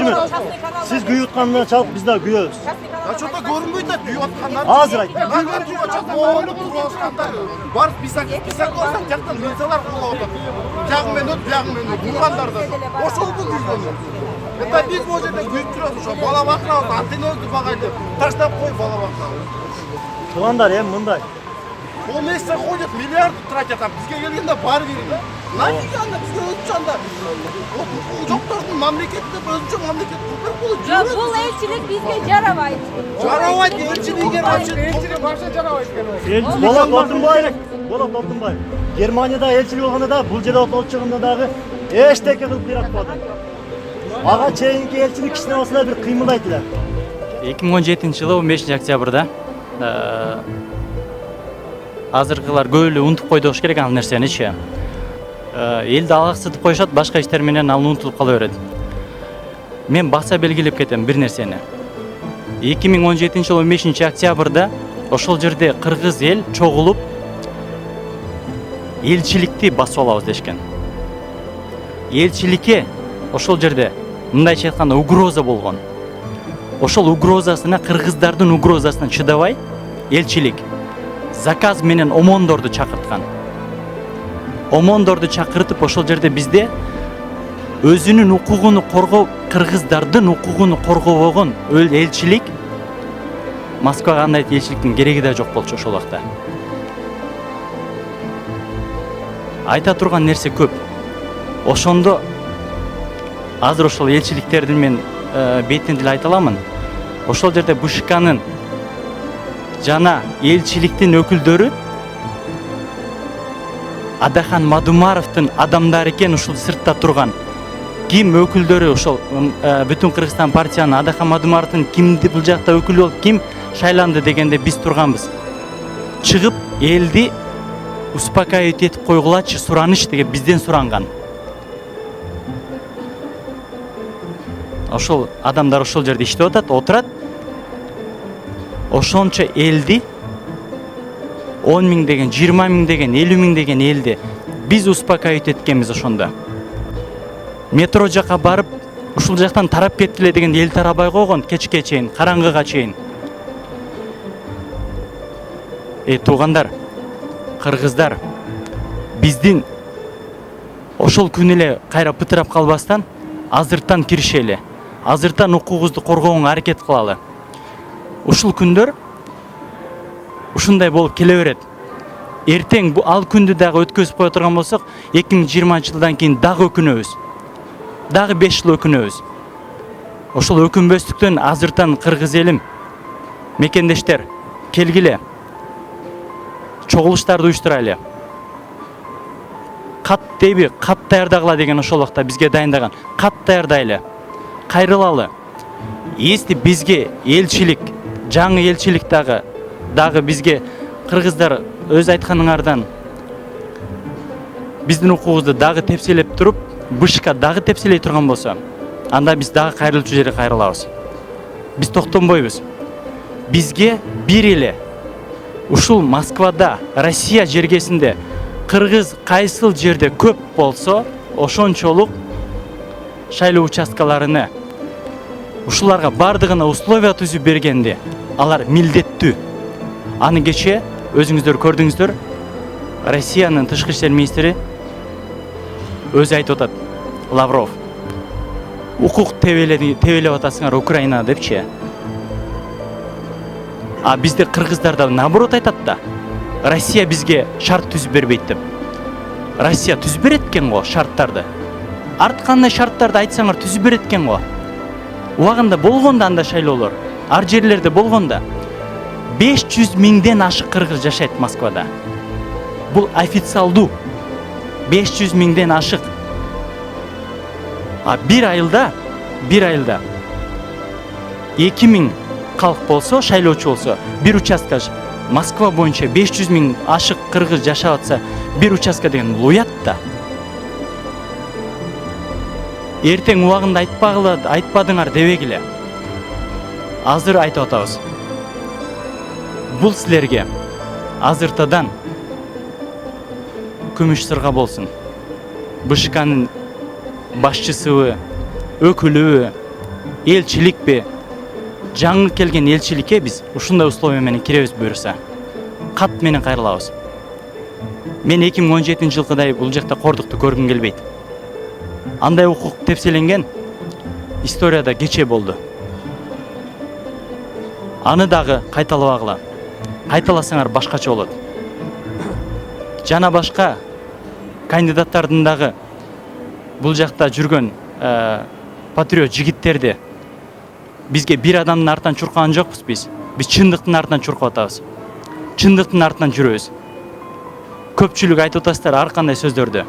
minut. Siz güyü utkanına çalıp biz de güyüyoruz. Ya çok da görünmüyor da düğü atkanlar. Azır ayt. Nazar düğü atkanlar. Oğlum kuruluşkanlar. Var pisak olsan çaktan hınsalar kuruluşkanlar. Plağmen öt, plağmen öt. Vurganlar da. Oşol bu düğünler. Hatta biz bu жерде güyüp duruyoruz. Şu bala bakra oldu. Anteni öldü bakaydı. Taşlap koy bala bakra. Tuğandar hem mınday. O mesle koyup milyar trakatan. Bizge gelgende bar verin. Nafi yanda bizge ölçanda. Ucoktorun memlekette özünce memleket kurtar bulu. Ya bu elçilik bizge jaramay. Jaravayt elçiliğe açın. Bola Toltunbay. Bola Toltunbay. Germaniyada elçilik olganda da bul жерде отолуп чыгында дагы эчтеке кылып бератпады. Ага чейинки элчилик кичине болсо да бир кыймылдайтылар. 2017-жылы 15 октябрда азыркылар көп эле унутуп койду болуш керек ал нерсеничи. Элди алаксытып коюшат, башка иштер менен ал унутулуп кала берет. Мен баса белгилеп кетем бир нерсени. 2017-жылы 15 октябрда ошол жерде кыргыз эл чогулуп элчиликти басып алабыз дешкен. Элчиликке ошол жерде мындайча айтканда угроза болгон. Ошол угрозасына, кыргыздардын угрозасына чыдабай элчилик заказ менен омондорду чакырткан. Омондорду чакыртып ошол жерде бизде өзүнүн укугуну коргоо, кыргыздардын укугуну коргобогон элчилик Москвага андай элчиликтин кереги да жок болчу ошол убакта. Айта турган нерсе көп. Ошондо азыр ошол элчиликтердин мен бетинен деле айта аламын. Ошол жерде БШКнын жана элчиликтин өкүлдөрү Адахан Мадумаровдун адамдары экен ушул сыртта турган. Ким өкүлдөрү ошол бүтүн Кыргызстан партиянын Адахан Мадумаровдун кимди бул жакта өкүл болуп ким шайланды дегенде биз турганбыз. Чыгып элди успокаивать этип койгулачы, сураныч деген бизден суранган. Ошол адамдар ошол жерде иштеп атат, отурат. Ошончо элди 10 миң деген, 20 миң деген, 50 миң деген элди биз успокаивать эткенбиз ошондо. Метро жака барып, ушул жактан тарап кеттиле деген эл тарабай койгон кечке чейин, караңгыга чейин. Туугандар, кыргыздар, биздин ошол күн эле кайра пытырап калбастан азыртан киришели. Азыртан укугубузду коргоого аракет кылалы. Ушул күндөр ушундай болуп келе берет. Эртең бу ал күндү дагы өткөзүп кое турган болсок, 2020-жылдан кийин дагы өкүнөбүз. Дагы 5 жыл өкүнөбүз. Ошол өкүнбөстүктөн азыртан кыргыз элим, мекендештер, келгиле. Чогулуштарды уюштурайлы. Кат дейби, кат даярдагыла деген ошол убакта бизге дайындаган. Кат даярдайлы. Кайрылалы. Эсти бизге элчилик, жаңы элчилик дагы бизге кыргыздар өз айтканыңардан биздин укугубузду дагы тепселеп туруп, БШК дагы тепселей турган болсо, анда биз дагы кайрылчу жерге кайрылабыз. Биз токтонбойбуз. Бизге бир эле ушул Москвада, Россия жергесинде кыргыз кайсыл жерде көп болсо, ошончолук шайлоо участкаларыны ушуларга бардыгына условия түзүп бергенде алар милдеттүү. Аны кече өзүңүздөр көрдүңүздөр, Россиянын тышкы иштер министри өзү айтып атат, Лавров. Укук тебелеп атасыңар Украина депчи. А бизде кыргыздарда наоборот айтат да. Россия бизге шарт түзүп бербейт деп. Россия түзүп берет экен го шарттарды. Арткандай шарттарды айтсаңар түзүп берет экен го. Убагында болгондо анда шайлоолор, ар жерлерде болгондо 500 миңден ашык кыргыз жашайт Москвада. Бул официалдуу. 500 миңден ашык. А бир айылда 2000 калк болсо, шайлоочу болсо, бир участка Москва боюнча 500 миң ашык кыргыз жашап атса, бир участка деген уят да. Эртең убагында айтпадыңар дебегиле. Азыр айтып атабыз. Бул силерге азыртадан күмүш сырга болсун. БШКнын башчысыбы, өкүлүбү, элчиликпи, жаңы келген элчиликке биз ушундай условия менен киребиз буюрса, кат менен кайрылабыз. Мен 2017-жылкыдай бул жакта кордукту көргүм келбейт. Андай укук тепселенген историяда кече болду. Аны дагы кайталабагыла. Кайталасаңар башкача болот. Жана башка кандидаттардын дагы бул жакта жүргөн патриот жигиттерди бизге бир адамдын артынан чуркаган жокпуз биз. Биз чындыктын артынан чуркап атабыз. Чындыктын артынан жүрөбүз. Көпчүлүк айтып атасыздар ар кандай сөздөрдү.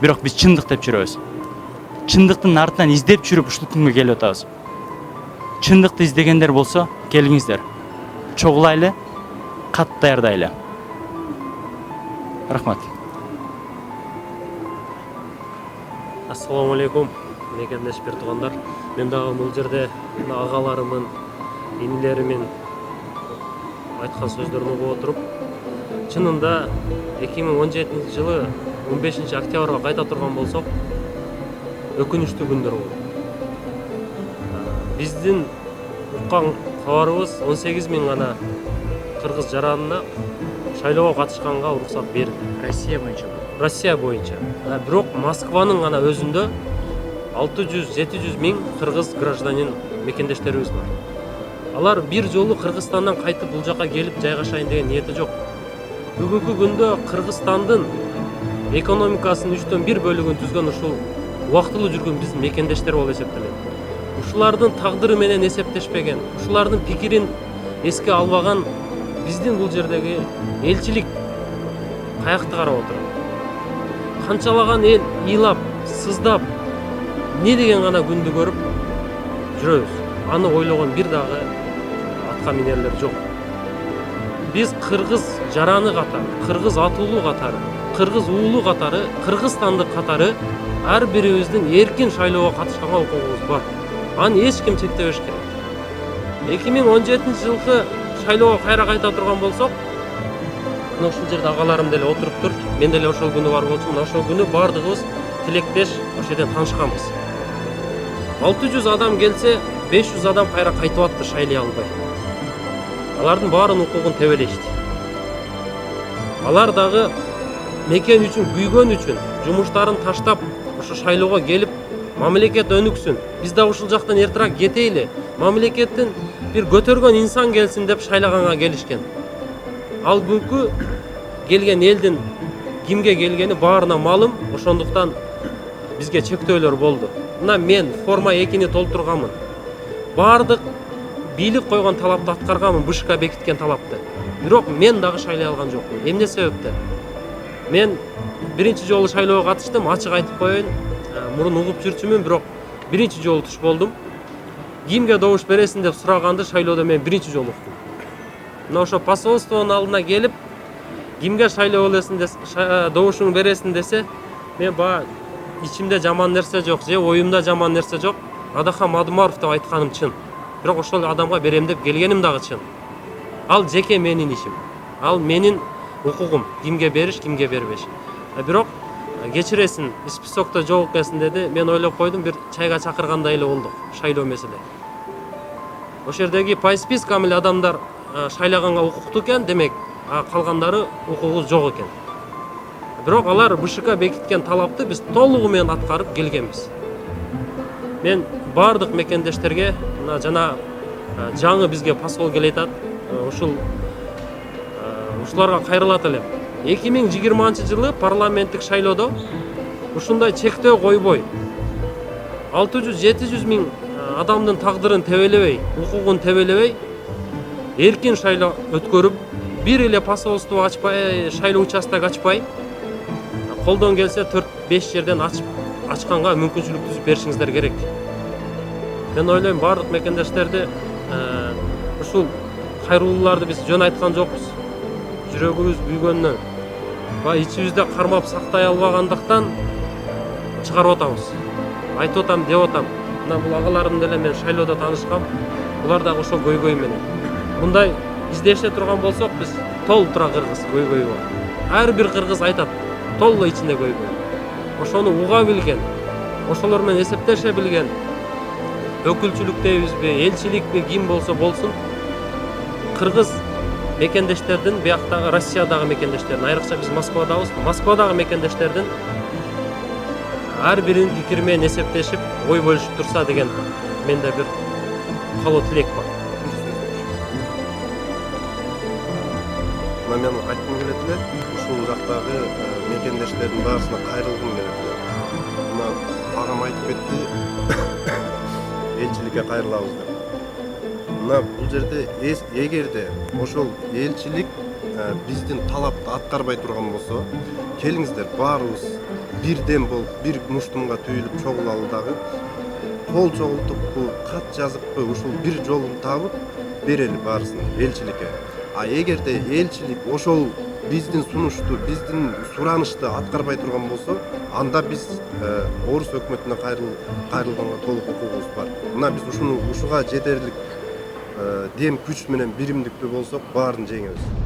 Бирок биз чындык деп жүрөбүз. Чындыктын артынан издеп жүрүп ушул күнгө келип атабыз. Чындыкты издегендер болсо, келиңиздер. Чогулайлы, кат даярдайлы. Рахмат. Ассаламу алейкум, мекендеш бир туугандар. Мен дагы бул жерде агаларымын, инилеримин айткан сөздөрүн угуп отуруп, чынында 2017-жылы 15-октябрга кайта турган болсок, өкүнүчтүү күндөр болду. Биздин уккан кабарыбыз 18 000 гана кыргыз жаранына шайлоого катышканга уруксат берилди. Россия боюнча. Бирок Москванын гана өзүндө 600-700 000 кыргыз гражданин мекендештерибиз бар. Алар бир жолу Кыргызстандан кайтып бул жака келип жайгашайын деген ниети жок. Бүгүнкү күндө Кыргызстандын экономикасынын 1/3 бөлүгүн түзгөн ушул убактылуу жүргөн биздин мекендештер болуп эсептелет. Ушулардын тагдыры менен эсептешпеген, ушулардын пикирин эске албаган биздин бул жердеги элчилик каякты карап отурат. Канчалаган эл ыйлап, сыздап, не деген гана күндү көрүп жүрөбүз. Аны ойлогон бир дагы атка минерлер жок. Биз кыргыз жараны катары, кыргыз атуулу катары, кыргыз уулу катары, кыргызстандык катары ар бирибиздин эркин шайлоого катышканга укугубуз бар. Аны эч ким чектебеш керек. 2017-жылкы шайлоого кайта турган болсок, мына ушул жерде агаларым деле отуруптур. Мен деле ошол күнү бар болчумун. Мына ошол күнү бардыгыбыз тилектеш ошол жерден таанышканбыз. 600 адам келсе, 500 адам кайра кайтып атты шайлай албай. Алардын баарын укугун тебелешти. Алар дагы мекен үчүн, күйгөн үчүн жумуштарын таштап, ошо шайлоого келип, мамлекет өнүксүн. Биз да ушул жактан эртерээк кетейли. Мамлекеттин бир көтөргөн инсан келсин деп шайлаганга келишкен. Ал бүгүнкү келген элдин кимге келгени баарына малым, ошондуктан бизге чектөөлөр болду. Мына мен форма 2-ни толтурганмын. Бардык бийлик койгон талапты аткарганмын, БШК бекиткен талапты. Бирок мен дагы шайлай алган жокмун. Эмне себептен? Мен биринчи жолу шайлоого катыштым, ачык айтып коеюн. Мурун угуп жүрчүмүн, бирок биринчи жолу туш болдум. Кимге добуш бересиң деп сураганды шайлоодо мен биринчи жолу уктум. Мына ошо посольствонун алдына келип, кимге шайлоо болесиң десе, добушуңду бересиң десе, мен баа ичимде жаман нерсе жок, же оюмда жаман нерсе жок. Адахан Мадумаров деп айтканым чын. Бирок ошол адамга берем деп келгеним дагы чын. Ал жеке менин ишим. Ал менин укугум, кимге бериш, кимге бербеш. Бирок кечиресиң, списокто жок экенсиң деди. Мен ойлоп койдум, бир чайга чакыргандай эле болдук, шайлоо маселе. Ошол жердеги по спискам эле адамдар шайлаганга укуктуу экен, демек калгандары укугу жок экен. Бирок алар БШК бекиткен талапты биз толугу менен аткарып келгенбиз. Мен бардык мекендештерге, жана жаңы бизге посол келет атат, ушуларга кайрылат элем. 2020-жылы парламенттик шайлоодо ушундай чектөө койбой, 600-700 000 адамдын тагдырын тебелебей, укугун тебелебей, эркин шайлоо өткөрүп, бир эле посольство ачпай, шайлоо участок ачпай, колдон келсе 4-5 жерден ачканга мүмкүнчүлүк түзүп беришиңиздер керек. Мен ойлойм, бардык мекендештерди ушул кайрылууларды биз жөн айткан жокпуз. Жүрөгүбүз күйгөндөн, ичибизде кармап сактай албагандыктан чыгарып атабыз. Айтып атам, деп атам. Мына бул агаларым деле мен шайлоодо таанышкам. Булар дагы ошол көйгөй менен. Мындай издеше турган болсок, биз толтура кыргыз көйгөйү бар. Ар бир кыргыз айтат, толла ичинде көйгөй. Ошону уга билген, ошолор менен эсептеше билген өкүлчүлүктебизби, элчиликпи, ким болсо болсун, кыргыз мекендештердин, бияктагы Россиядагы мекендештердин, айрыкча биз Москвадабыз, Москвадагы мекендештердин ар биринин пикири менен эсептешип, ой бөлүшүп турса деген менде бир калоо тилек бар. Мен айткым келет эле, ушул жактагы мекендештердин баарысына кайрылгым келет эле. Мына агам айтып кетти, элчиликке кайрылабыз деп. Мына бул жерде эгерде ошол элчилик биздин талапты аткарбай турган болсо, келиңиздер баарыбыз бирден болуп, бир муштумга түйүлүп чогулалы дагы, кол чогултуппу, кат жазыппы, ушул бир жолун табып берели баарысын элчиликке. А эгерде элчилик ошол биздин сунушту, биздин суранышты аткарбай турган болсо, анда биз орус өкмөтүнө кайрылганга толук укугубуз бар. Мына биз ушуга жетерлик дем күч менен биримдиктүү болсок, баарын жеңебиз.